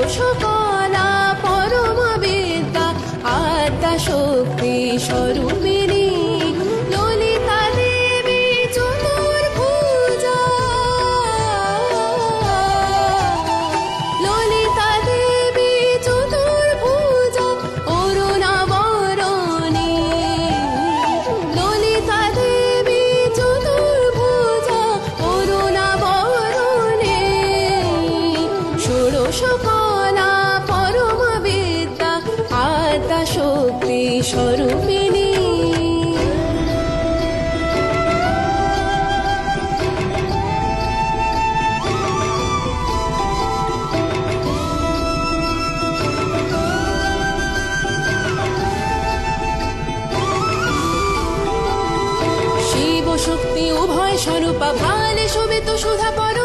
ষোড়শ কলা পরম বিদ্যা আদ্যা শক্তি স্বরূপিণী ললিতা দেবী চতুর্ভুজা ললিতা দেবী চতুর্ভুজা অরুণাবরণী ললিতা দেবী চতুর্ভুজা অরুণাবরণী ষোড়শ কলা পরম বিদ্যা আদ্যা শক্তি স্বরূপিণী শিব শক্তি উভয় স্বরূপা ভালে শোভিত সুধা পর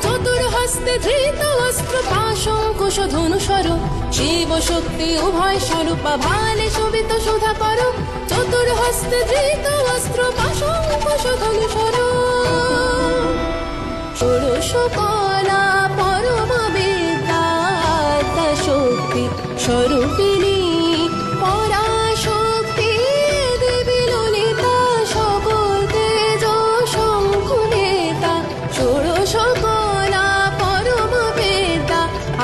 চতুর্হস্তে ধৃত অস্ত্র পাশঙ্কুশ ধনুসর শিব শক্তি উভয় স্বরূপা ভালে শোভিত সুধা পর চতুর্হস্তে ধৃত অস্ত্র পাশঙ্কুশ ধনুসর ষোড়শ কলা পরম বিদ্যা আদ্যা শক্তি স্বরূপিণী পরাশক্তি দেবী ললিতা সকল তেজ সংকুলিতা ষোড়শ কলা পরম বিদ্যা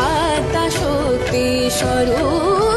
আদ্যা শক্তি স্বরূপ